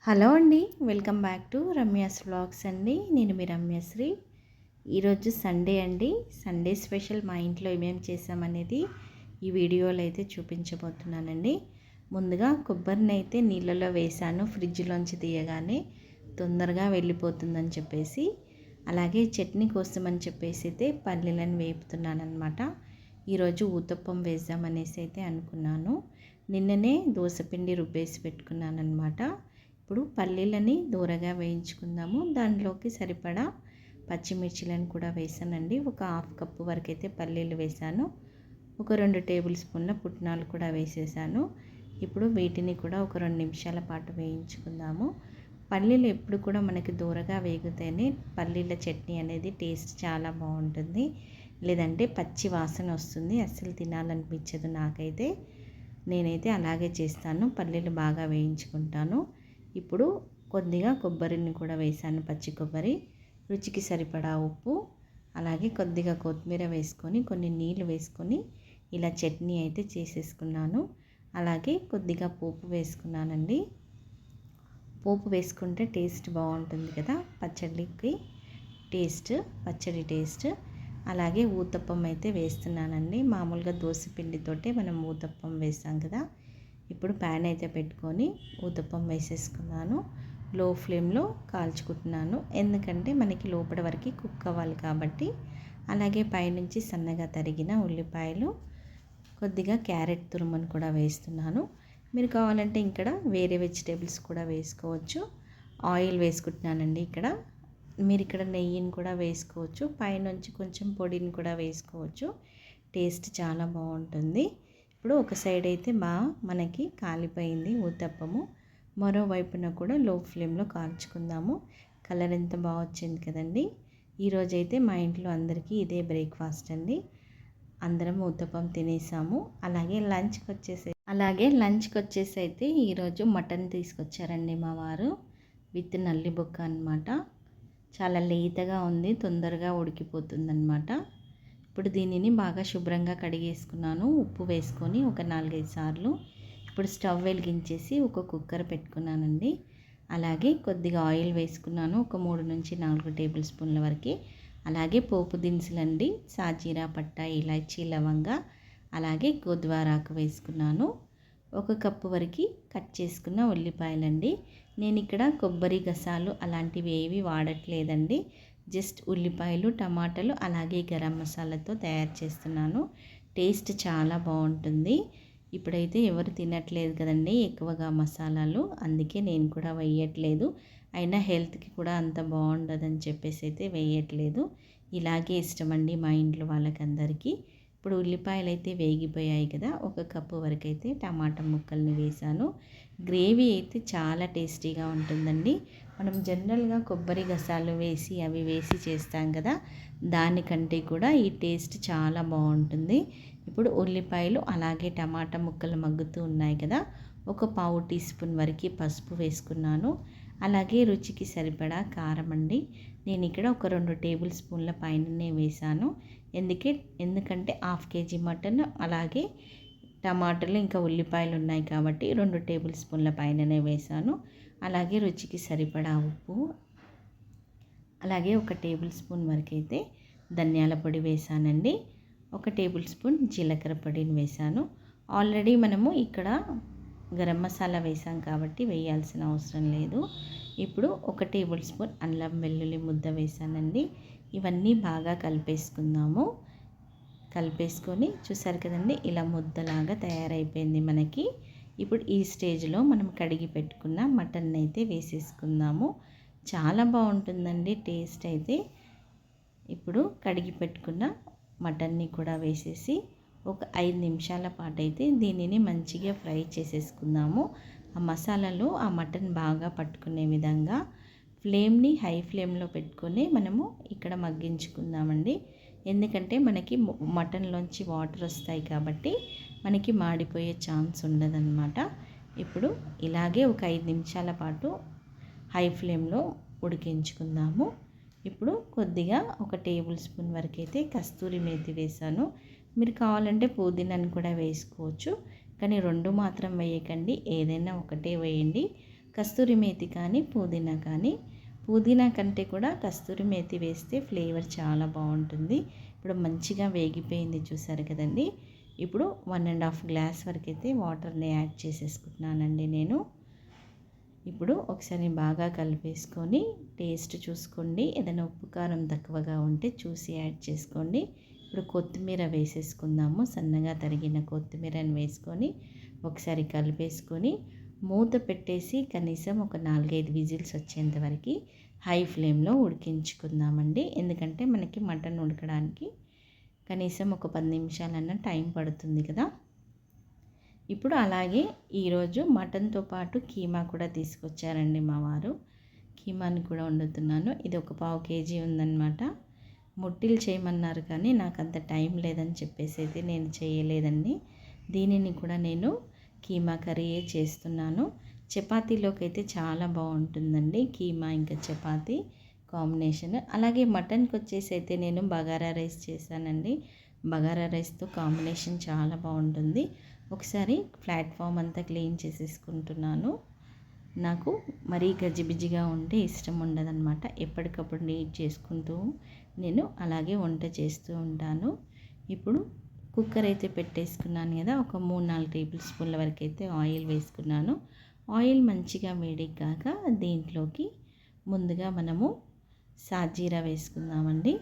Hello అండి, welcome back to Ramya's vlogs అండి. నేను మీ రమ్యశ్రీ. ఈరోజు సండే అండి. సండే స్పెషల్ మా ఇంట్లో ఏమేమి చేసామనేది ఈ వీడియోలో అయితే చూపించబోతున్నానండి. ముందుగా కొబ్బరిని అయితే నీళ్ళలో వేసాను, ఫ్రిడ్జ్లోంచి తీయగానే తొందరగా వెళ్ళిపోతుందని చెప్పేసి. అలాగే చట్నీ కోసం అని చెప్పేసి అయితే పల్లీలను వేపుతున్నాను అనమాట. ఈరోజు ఊతప్పం వేద్దామనేసి అయితే అనుకున్నాను. నిన్ననే దోసపిండి రుబ్బేసి పెట్టుకున్నాను అనమాట. ఇప్పుడు పల్లీలని దూరగా వేయించుకుందాము. దానిలోకి సరిపడా పచ్చిమిర్చిలను కూడా వేసానండి. ఒక హాఫ్ కప్పు వరకు అయితే పల్లీలు వేసాను. ఒక 2 టేబుల్ స్పూన్ల పుట్నాలు కూడా వేసేసాను. ఇప్పుడు వీటిని కూడా ఒక 2 నిమిషాల పాటు వేయించుకుందాము. పల్లీలు ఎప్పుడు కూడా మనకి దూరగా వేగితేనే పల్లీల చట్నీ అనేది టేస్ట్ చాలా బాగుంటుంది. లేదంటే పచ్చి వాసన వస్తుంది, అస్సలు తినాలనిపించదు నాకైతే. నేనైతే అలాగే చేస్తాను, పల్లీలు బాగా వేయించుకుంటాను. ఇప్పుడు కొద్దిగా కొబ్బరిని కూడా వేసాను, పచ్చి కొబ్బరి, రుచికి సరిపడా ఉప్పు, అలాగే కొద్దిగా కొత్తిమీర వేసుకొని కొన్ని నీళ్ళు వేసుకొని ఇలా చట్నీ అయితే చేసేసుకున్నాను. అలాగే కొద్దిగా పోపు వేసుకున్నానండి. పోపు వేసుకుంటే టేస్ట్ బాగుంటుంది కదా, పచ్చడికి పచ్చడి టేస్ట్. అలాగే ఊతప్పం అయితే వేస్తున్నానండి. మామూలుగా దోసపిండితోటే మనం ఊతప్పం వేసాం కదా. ఇప్పుడు ప్యాన్ అయితే పెట్టుకొని ఊతప్పం వేసేసుకున్నాను. లో ఫ్లేమ్లో కాల్చుకుంటున్నాను, ఎందుకంటే మనకి లోపల వరకు కుక్ అవ్వాలి కాబట్టి. అలాగే పైనుంచి సన్నగా తరిగిన ఉల్లిపాయలు, కొద్దిగా క్యారెట్ తురుమును కూడా వేస్తున్నాను. మీరు కావాలంటే ఇక్కడ వేరే వెజిటేబుల్స్ కూడా వేసుకోవచ్చు. ఆయిల్ వేసుకుంటున్నానండి ఇక్కడ. మీరు ఇక్కడ నెయ్యిని కూడా వేసుకోవచ్చు, పైనుంచి కొంచెం పొడిని కూడా వేసుకోవచ్చు. టేస్ట్ చాలా బాగుంటుంది. ఇప్పుడు ఒక సైడ్ అయితే మనకి కాలిపోయింది ఊతప్పము. మరోవైపున కూడా లో ఫ్లేమ్లో కాల్చుకుందాము. కలర్ ఎంత బాగా వచ్చింది కదండి. ఈరోజైతే మా ఇంట్లో అందరికీ ఇదే బ్రేక్ఫాస్ట్ అండి. అందరం ఊతప్పం తినేసాము. అలాగే లంచ్కి వచ్చేసి అయితే ఈరోజు మటన్ తీసుకొచ్చారండి మా వారు, విత్ నల్లి బొక్క అనమాట. చాలా లేతగా ఉంది, తొందరగా ఉడికిపోతుందన్నమాట. ఇప్పుడు దీనిని బాగా శుభ్రంగా కడిగేసుకున్నాను, ఉప్పు వేసుకొని ఒక 4-5 సార్లు. ఇప్పుడు స్టవ్ వెలిగించేసి ఒక కుక్కర్ పెట్టుకున్నానండి. అలాగే కొద్దిగా ఆయిల్ వేసుకున్నాను, ఒక 3-4 టేబుల్ స్పూన్ల వరకు. అలాగే పోపు దినుసులండి, సాజీరా, పట్ట, ఇలాచీ, లవంగా, అలాగే గోద్వారాకు వేసుకున్నాను. 1 కప్పు వరకు కట్ చేసుకున్న ఉల్లిపాయలండి. నేను ఇక్కడ కొబ్బరి గసాలు అలాంటివి ఏవి వాడట్లేదండి. జస్ట్ ఉల్లిపాయలు, టమాటాలు, అలాగే గరం మసాలాతో తయారు చేస్తున్నాను. టేస్ట్ చాలా బాగుంటుంది. ఇప్పుడైతే ఎవరు తినట్లేదు కదండి ఎక్కువగా మసాలాలు, అందుకే నేను కూడా వేయట్లేదు. అయినా హెల్త్కి కూడా అంత బాగుండదని చెప్పేసి అయితే వేయట్లేదు. ఇలాగే ఇష్టమండి మా ఇంట్లో వాళ్ళకందరికీ. ఇప్పుడు ఉల్లిపాయలు అయితే వేగిపోయాయి కదా, 1 కప్పు వరకు అయితే టమాటా ముక్కల్ని వేసాను. గ్రేవీ అయితే చాలా టేస్టీగా ఉంటుందండి. మనం జనరల్గా కొబ్బరి గసాలు అవి వేసి చేస్తాం కదా, దానికంటే కూడా ఈ టేస్ట్ చాలా బాగుంటుంది. ఇప్పుడు ఉల్లిపాయలు అలాగే టమాటా ముక్కలు మగ్గుతూ ఉన్నాయి కదా, 1 పావు టీ స్పూన్ వరకు పసుపు వేసుకున్నాను. అలాగే రుచికి సరిపడా కారం అండి. నేను ఇక్కడ ఒక 2 టేబుల్ స్పూన్ల పైననే వేసాను. ఎందుకంటే 1/2 కేజీ మటన్, అలాగే టమాటాలు ఇంకా ఉల్లిపాయలు ఉన్నాయి కాబట్టి 2 టేబుల్ స్పూన్ల పైననే వేసాను. అలాగే రుచికి సరిపడా ఉప్పు, అలాగే 1 టేబుల్ స్పూన్ వరకు అయితే ధనియాల పొడి వేసానండి. 1 టేబుల్ స్పూన్ జీలకర్ర పొడిని వేసాను. ఆల్రెడీ మనము ఇక్కడ గరం మసాలా వేసాం కాబట్టి వేయాల్సిన అవసరం లేదు. ఇప్పుడు 1 టేబుల్ స్పూన్ అల్లం వెల్లుల్లి ముద్ద వేసానండి. ఇవన్నీ బాగా కలిపేసుకొని చూసారు కదండి, ఇలా ముద్దలాగా తయారైపోయింది మనకి. ఇప్పుడు ఈ స్టేజ్లో మనం కడిగి పెట్టుకున్న మటన్ అయితే వేసేసుకుందాము. చాలా బాగుంటుందండి టేస్ట్ అయితే. ఇప్పుడు కడిగి పెట్టుకున్న మటన్ని కూడా వేసేసి ఒక 5 నిమిషాల పాటు అయితే దీనిని మంచిగా ఫ్రై చేసేసుకుందాము. ఆ మసాలాలో ఆ మటన్ బాగా పట్టుకునే విధంగా ఫ్లేమ్ని హై ఫ్లేమ్లో పెట్టుకొని మనము ఇక్కడ మగ్గించుకుందామండి. ఎందుకంటే మనకి మటన్లోంచి వాటర్ వస్తాయి కాబట్టి మనకి మాడిపోయే ఛాన్స్ ఉండదన్నమాట. ఇప్పుడు ఇలాగే ఒక 5 నిమిషాల పాటు హై ఫ్లేమ్లో ఉడికించుకుందాము. ఇప్పుడు కొద్దిగా 1 టేబుల్ స్పూన్ వరకు అయితే కస్తూరి మేతి వేసాను. మీరు కావాలంటే పుదీనాను కూడా వేసుకోవచ్చు, కానీ 2 మాత్రం వేయకండి, ఏదైనా ఒకటే వేయండి. కస్తూరి మేతి కానీ పుదీనా కానీ, పుదీనా కంటే కూడా కస్తూరి మేతి వేస్తే ఫ్లేవర్ చాలా బాగుంటుంది. ఇప్పుడు మంచిగా వేగిపోయింది చూసారు కదండి. ఇప్పుడు 1.5 గ్లాస్ వరకు అయితే వాటర్ని యాడ్ చేసేసుకుంటున్నానండి నేను. ఇప్పుడు ఒకసారి బాగా కలిపేసుకొని టేస్ట్ చూసుకోండి. ఏదైనా ఉప్పు కారం తక్కువగా ఉంటే చూసి యాడ్ చేసుకోండి. ఇప్పుడు కొత్తిమీర వేసేసుకుందాము. సన్నగా తరిగిన కొత్తిమీరని వేసుకొని ఒకసారి కలిపేసుకొని మూత పెట్టేసి కనీసం ఒక 4-5 విజిల్స్ వచ్చేంత వరకు హై ఫ్లేమ్లో ఉడికించుకుందామండి. ఎందుకంటే మనకి మటన్ ఉడకడానికి కనీసం ఒక 10 నిమిషాలన్నా టైం పడుతుంది కదా. ఇప్పుడు అలాగే ఈరోజు మటన్తో పాటు కీమా కూడా తీసుకొచ్చారండి మా వారు. కీమాని కూడా వండుతున్నాను. ఇది ఒక 1/4 కేజీ ఉందన్నమాట. ముట్టిలు చేయమన్నారు కానీ నాకు అంత టైం లేదని చెప్పేసి అయితే నేను చేయలేదండి. దీనిని కూడా నేను కీమా కర్రీయే చేస్తున్నాను. చపాతీలోకి అయితే చాలా బాగుంటుందండి కీమా ఇంకా చపాతీ కాంబినేషన్. అలాగే మటన్కి వచ్చేసి అయితే నేను బగారా రైస్ చేశానండి. బగారా రైస్తో కాంబినేషన్ చాలా బాగుంటుంది. ఒకసారి ప్లాట్ఫామ్ అంతా క్లీన్ చేసేసుకుంటున్నాను. నాకు మరీ గజిబిజిగా ఉంటే ఇష్టం ఉండదన్నమాట. ఎప్పటికప్పుడు నీట్ చేసుకుంటూ నేను అలాగే వంట చేస్తూ ఉంటాను. ఇప్పుడు కుక్కర్ అయితే పెట్టేసుకున్నాను కదా. ఒక 3-4 టేబుల్ స్పూన్ల వరకు అయితే ఆయిల్ వేసుకున్నాను. ఆయిల్ మంచిగా వేడెక్కాక దీంట్లోకి ముందుగా మనము సాజీరా వేసుకుందామండి.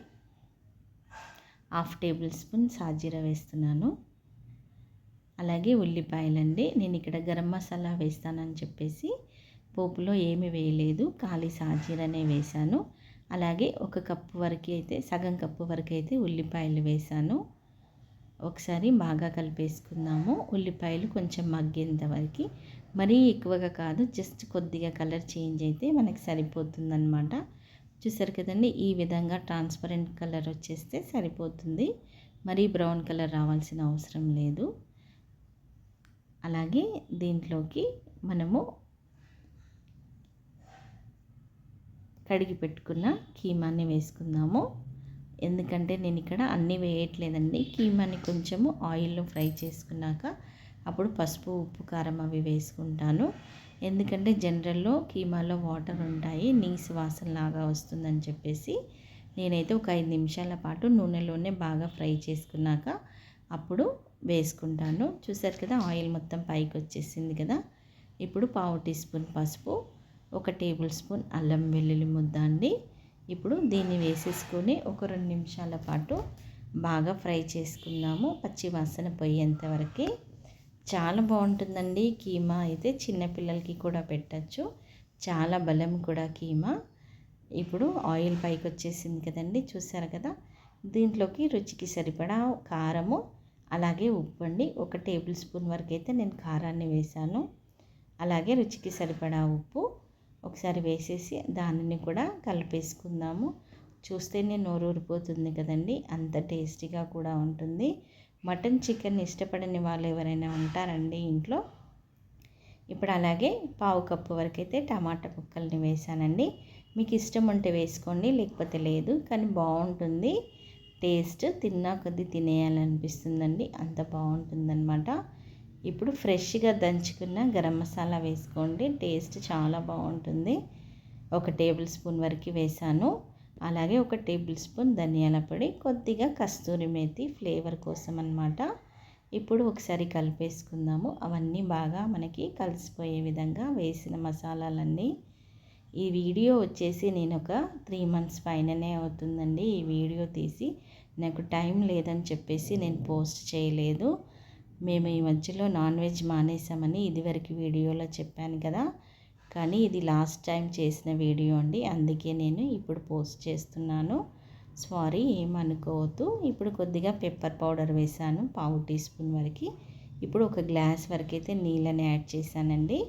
1/2 టేబుల్ స్పూన్ సాజీరా వేస్తున్నాను. అలాగే ఉల్లిపాయలండి. నేను ఇక్కడ గరం మసాలా వేస్తానని చెప్పేసి పోపులో ఏమి వేయలేదు, ఖాళీ సాజీరానే వేశాను. అలాగే 1 కప్పు వరకు అయితే, సగం కప్పు వరకు అయితే ఉల్లిపాయలు వేశాను. ఒకసారి బాగా కలిపేసుకుందాము. ఉల్లిపాయలు కొంచెం మగ్గేంత వరకు, మరీ ఎక్కువగా కాదు, జస్ట్ కొద్దిగా కలర్ చేంజ్ అయితే మనకి సరిపోతుందన్నమాట. చూసారు కదండి, ఈ విధంగా ట్రాన్స్పరెంట్ కలర్ వచ్చేస్తే సరిపోతుంది. మరీ బ్రౌన్ కలర్ రావాల్సిన అవసరం లేదు. అలాగే దీంట్లోకి మనము కడిగి పెట్టుకున్న కీమాని వేసుకుందాము. ఎందుకంటే నేను ఇక్కడ అన్నీ వేయట్లేదండి. కీమాని కొంచెము ఆయిల్లో ఫ్రై చేసుకున్నాక అప్పుడు పసుపు, ఉప్పు, కారం అవి వేసుకుంటాను. ఎందుకంటే జనరల్లో కీమాలో వాటర్ ఉంటాయి, నీసు వాసనలాగా వస్తుందని చెప్పేసి నేనైతే ఒక 5 నిమిషాల పాటు నూనెలోనే బాగా ఫ్రై చేసుకున్నాక అప్పుడు వేసుకుంటాను. చూసారు కదా, ఆయిల్ మొత్తం పైకి వచ్చేసింది కదా. ఇప్పుడు 1/2 టీ స్పూన్ పసుపు, 1 టేబుల్ స్పూన్ అల్లం వెల్లుల్లి ముద్ద అండి. ఇప్పుడు దీన్ని వేసేసుకొని ఒక 2 నిమిషాల పాటు బాగా ఫ్రై చేసుకుందాము, పచ్చి వాసన పోయేంత వరకు. చాలా బాగుంటుందండి కీమా అయితే. చిన్నపిల్లలకి కూడా పెట్టచ్చు, చాలా బలం కూడా కీమా. ఇప్పుడు ఆయిల్ పైకి వచ్చేసింది కదండి, చూసారు కదా. దీంట్లోకి రుచికి సరిపడా కారము, అలాగే ఉప్పు అండి. 1 టేబుల్ స్పూన్ వరకు అయితే నేను కారాన్ని వేశాను. అలాగే రుచికి సరిపడా ఉప్పు ఒకసారి వేసేసి దానిని కూడా కలిపేసుకుందాము. చూస్తేనే నోరు ఊరిపోతుంది కదండి, అంత టేస్టీగా కూడా ఉంటుంది. మటన్ చికెన్ ఇష్టపడని వాళ్ళు ఎవరైనా ఉంటారండి ఇంట్లో. ఇప్పుడు అలాగే 1/2 కప్పు వరకు అయితే టమాటా ముక్కల్ని వేసానండి. మీకు ఇష్టం ఉంటే వేసుకోండి, లేకపోతే లేదు. కానీ బాగుంటుంది టేస్ట్, తిన్నా కొద్దీ తినేయాలనిపిస్తుందండి, అంత బాగుంటుందన్నమాట. ఇప్పుడు ఫ్రెష్గా దంచుకున్న గరం మసాలా వేసుకోండి, టేస్ట్ చాలా బాగుంటుంది. 1 టేబుల్ స్పూన్ వరకు వేసాను. అలాగే 1 టేబుల్ స్పూన్ ధనియాల పొడి, కొద్దిగా కస్తూరి మేతి ఫ్లేవర్ కోసం అన్నమాట. ఇప్పుడు ఒకసారి కలిపేసుకుందాము. అవన్నీ బాగా మనకి కలిసిపోయే విధంగా వేసిన మసాలాలన్నీ. ఈ వీడియో వచ్చేసి నేను ఒక 3 మంత్స్ పైననే అవుతుందండి ఈ వీడియో తీసి. నాకు టైం లేదని చెప్పేసి నేను పోస్ట్ చేయలేదు. మేము ఈ మధ్యలో నాన్ వెజ్ మానేసామని ఇదివరకు వీడియోలో చెప్పాను కదా, కానీ ఇది లాస్ట్ టైం చేసిన వీడియో అండి, అందుకే నేను ఇప్పుడు పోస్ట్ చేస్తున్నాను. సారీ, ఏమనుకోవద్దు. ఇప్పుడు కొద్దిగా పెప్పర్ పౌడర్ వేసాను, 1/2 టీ స్పూన్ వరకు. ఇప్పుడు 1 గ్లాస్ వరకు అయితే నీళ్ళని యాడ్ చేశానండి.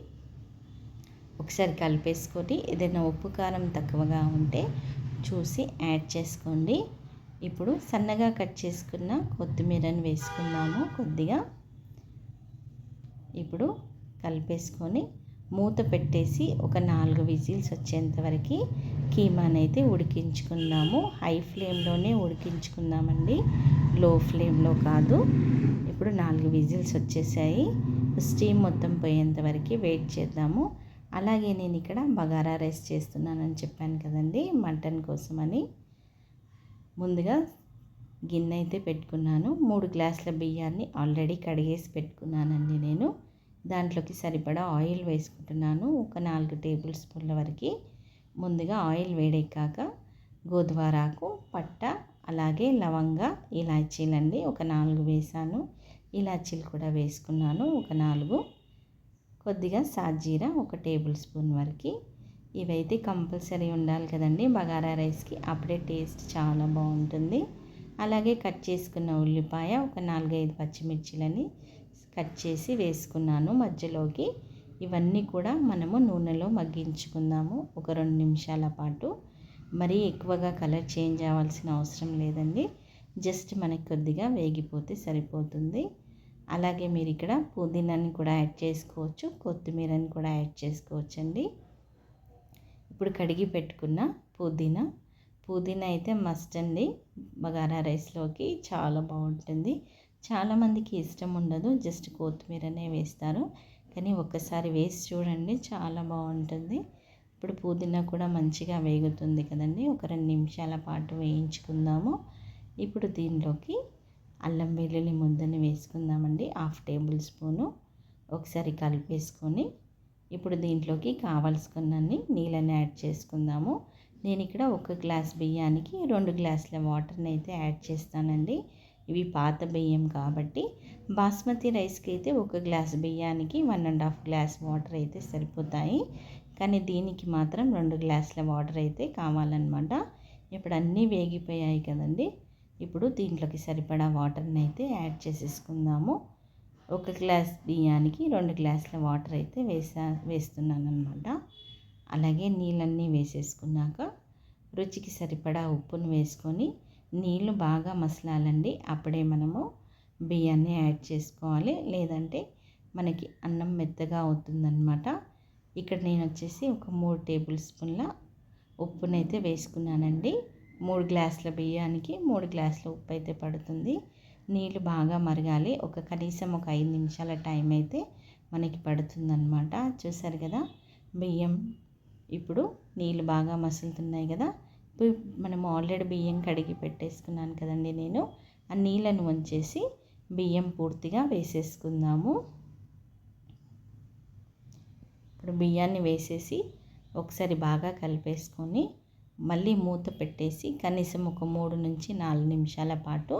ఒకసారి కలిపేసుకొని ఏదైనా ఉప్పు కారం తక్కువగా ఉంటే చూసి యాడ్ చేసుకోండి. ఇప్పుడు సన్నగా కట్ చేసుకున్న కొత్తిమీరని వేసుకుందాము కొద్దిగా. ఇప్పుడు కలిపేసుకొని మూత పెట్టేసి ఒక 4 విజిల్స్ వచ్చేంత వరకు కీమాని అయితే ఉడికించుకుందాము. హై ఫ్లేమ్లోనే ఉడికించుకుందామండి, లో ఫ్లేమ్లో కాదు. ఇప్పుడు 4 విజిల్స్ వచ్చేసాయి. స్టీమ్ మొత్తం పోయేంత వరకు వెయిట్ చేద్దాము. అలాగే నేను ఇక్కడ బగారా రైస్ చేస్తున్నానని చెప్పాను కదండి, మటన్ కోసమని. ముందుగా గిన్నె అయితే పెట్టుకున్నాను. 3 గ్లాసుల బియ్యాన్ని ఆల్రెడీ కడిగేసి పెట్టుకున్నానండి నేను. దాంట్లోకి సరిపడా ఆయిల్ వేసుకుంటున్నాను. ఒక 4 టేబుల్ స్పూన్ల వరకు. ముందుగా ఆయిల్ వేడెక్కాక గోధువారాకు, పట్ట, అలాగే లవంగ, ఇలాచీలండి ఒక 4 వేసాను. ఇలాచీలు కూడా వేసుకున్నాను ఒక 4. కొద్దిగా సాజీరా ఒక టేబుల్ స్పూన్ వరకు. ఇవైతే కంపల్సరీ ఉండాలి కదండి బగారా రైస్కి, అప్పుడే టేస్ట్ చాలా బాగుంటుంది. అలాగే కట్ చేసుకున్న ఉల్లిపాయ, ఒక 4-5 పచ్చిమిర్చిలని కట్ చేసి వేసుకున్నాను మధ్యలోకి. ఇవన్నీ కూడా మనము నూనెలో మగ్గించుకుందాము ఒక 2 నిమిషాల పాటు. మరీ ఎక్కువగా కలర్ చేంజ్ అవ్వాల్సిన అవసరం లేదండి, జస్ట్ మనకి కొద్దిగా వేగిపోతే సరిపోతుంది. అలాగే మీరు ఇక్కడ పుదీనాని కూడా యాడ్ చేసుకోవచ్చు, కొత్తిమీరని కూడా యాడ్ చేసుకోవచ్చండి. ఇప్పుడు కడిగి పెట్టుకున్న పుదీనా అయితే మస్ట్ అండి బగారా రైస్లోకి, చాలా బాగుంటుంది. చాలామందికి ఇష్టం ఉండదు, జస్ట్ కొత్తిమీరనే వేస్తారు. కానీ ఒక్కసారి వేసి చూడండి, చాలా బాగుంటుంది. ఇప్పుడు పుదీనా కూడా మంచిగా వేగుతుంది కదండి, ఒక 2 నిమిషాల పాటు వేయించుకుందాము. ఇప్పుడు దీనిలోకి అల్లం వెల్లుల్లి ముద్దని వేసుకుందామండి, 1/2 టేబుల్ స్పూను. ఒకసారి కలిపేసుకొని ఇప్పుడు దీంట్లోకి కావాల్సుకున్నన్ని నీళ్ళని యాడ్ చేసుకుందాము. నేను ఇక్కడ 1 గ్లాస్ బియ్యానికి 2 గ్లాసుల వాటర్ని అయితే యాడ్ చేస్తానండి. ఇవి పాత బియ్యం కాబట్టి. బాస్మతి రైస్కి అయితే 1 గ్లాస్ బియ్యానికి 1.5 గ్లాస్ వాటర్ అయితే సరిపోతాయి. కానీ దీనికి మాత్రం 2 గ్లాసుల వాటర్ అయితే కావాలన్నమాట. ఇప్పుడు అన్నీ వేగిపోయాయి కదండి, ఇప్పుడు దీంట్లోకి సరిపడా వాటర్ని అయితే యాడ్ చేసేసుకుందాము. 1 గ్లాస్ బియ్యానికి 2 గ్లాసుల వాటర్ అయితే వేస్తున్నాను అనమాట. అలాగే నీళ్ళన్నీ వేసేసుకున్నాక రుచికి సరిపడా ఉప్పును వేసుకొని నీళ్ళు బాగా మసలాలండి, అప్పుడే మనము బియ్యాన్ని యాడ్ చేసుకోవాలి, లేదంటే మనకి అన్నం మెత్తగా అవుతుందన్నమాట. ఇక్కడ నేను వచ్చేసి ఒక 3 టేబుల్ స్పూన్ల ఉప్పునైతే వేసుకున్నానండి. 3 గ్లాసుల బియ్యానికి 3 గ్లాసుల ఉప్పు అయితే పడుతుంది. నీళ్ళు బాగా మరగాలి, కనీసం ఒక 5 నిమిషాల టైం అయితే మనకి పడుతుందన్నమాట. చూసారు కదా, బియ్యం ఇప్పుడు నీళ్ళు బాగా మసులుతున్నాయి కదా. ఇప్పుడు మనము ఆల్రెడీ బియ్యం కడిగి పెట్టేసుకున్నాను కదండి నేను, ఆ నీళ్ళను వంచేసి బియ్యం పూర్తిగా వేసేసుకుందాము. ఇప్పుడు బియ్యాన్ని వేసేసి ఒకసారి బాగా కలిపేసుకొని మళ్ళీ మూత పెట్టేసి కనీసం ఒక 3 నుంచి 4 నిమిషాల పాటు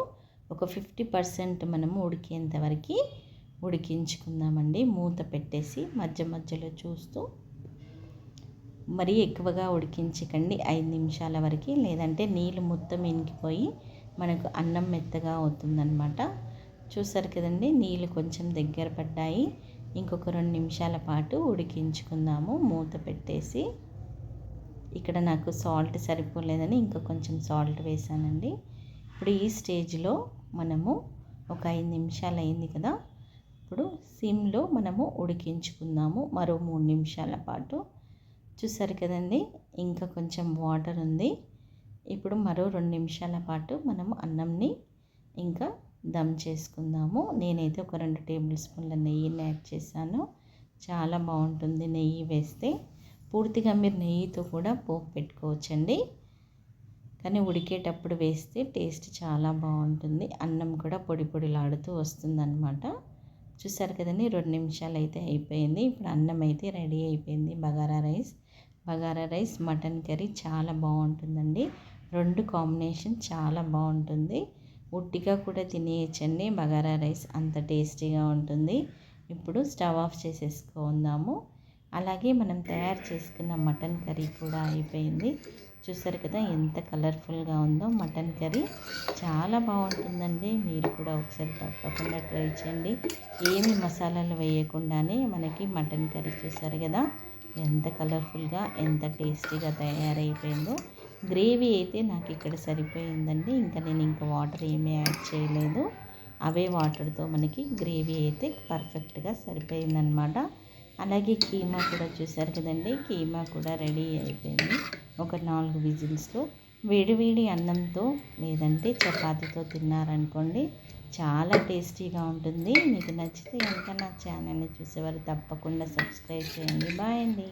ఒక 50% మనము ఉడికేంత వరకు ఉడికించుకుందామండి. మూత పెట్టేసి మధ్య మధ్యలో చూస్తూ, మరీ ఎక్కువగా ఉడికించకండి, 5 నిమిషాల వరకు, లేదంటే నీళ్ళు మొత్తం ఇంకిపోయి మనకు అన్నం మెత్తగా అవుతుందన్నమాట. చూసారు కదండి, నీళ్ళు కొంచెం దగ్గర పడ్డాయి. ఇంకొక 2 నిమిషాల పాటు ఉడికించుకుందాము మూత పెట్టేసి. ఇక్కడ నాకు సాల్ట్ సరిపోలేదని ఇంకా కొంచెం సాల్ట్ వేసానండి. ఇప్పుడు ఈ స్టేజ్లో మనము ఒక 5 నిమిషాలు అయింది కదా, ఇప్పుడు సిమ్లో మనము ఉడికించుకుందాము మరో 3 నిమిషాల పాటు. చూసారు కదండి, ఇంకా కొంచెం వాటర్ ఉంది. ఇప్పుడు మరో 2 నిమిషాల పాటు మనము అన్నంని ఇంకా దమ్ చేసుకుందాము. నేనైతే ఒక 2 టేబుల్ స్పూన్ల నెయ్యిని యాడ్ చేశాను, చాలా బాగుంటుంది నెయ్యి వేస్తే. పూర్తిగా మీరు నెయ్యితో కూడా పోపు పెట్టుకోవచ్చండి, కానీ ఉడికేటప్పుడు వేస్తే టేస్ట్ చాలా బాగుంటుంది. అన్నం కూడా పొడి పొడిలాడుతూ వస్తుందన్నమాట. చూసారు కదండి, 2 నిమిషాలు అయితే అయిపోయింది. ఇప్పుడు అన్నం అయితే రెడీ అయిపోయింది. బగారా రైస్ మటన్ కర్రీ చాలా బాగుంటుందండి. 2 కాంబినేషన్ చాలా బాగుంటుంది. ఉట్టిగా కూడా తినేయచ్చండి బగారా రైస్, అంత టేస్టీగా ఉంటుంది. ఇప్పుడు స్టవ్ ఆఫ్ చేసేసుకుందాము. అలాగే మనం తయారు చేసుకున్న మటన్ కర్రీ కూడా అయిపోయింది. చూసారు కదా ఎంత కలర్ఫుల్గా ఉందో మటన్ కర్రీ, చాలా బాగుంటుందండి. మీరు కూడా ఒకసారి తప్పకుండా ట్రై చేయండి. ఏమి మసాలాలు వేయకుండానే మనకి మటన్ కర్రీ, చూసారు కదా ఎంత కలర్ఫుల్గా ఎంత టేస్టీగా తయారైపోయిందో. గ్రేవీ అయితే నాకు ఇక్కడ సరిపోయిందండి, ఇంకా వాటర్ ఏమీ యాడ్ చేయలేదు. అవే వాటర్తో మనకి గ్రేవీ అయితే పర్ఫెక్ట్గా సరిపోయిందనమాట. అలాగే కీమా కూడా చూసారు కదండి, కీమా కూడా రెడీ అయిపోయింది. ఒక 4 విజిల్స్లో వేడివేడి అన్నంతో లేదంటే చపాతీతో తిన్నారనుకోండి, చాలా టేస్టీగా ఉంటుంది. మీకు నచ్చితే కనుక నా ఛానల్ని చూసేవారు తప్పకుండా సబ్స్క్రైబ్ చేయండి. బాయ్ అండి.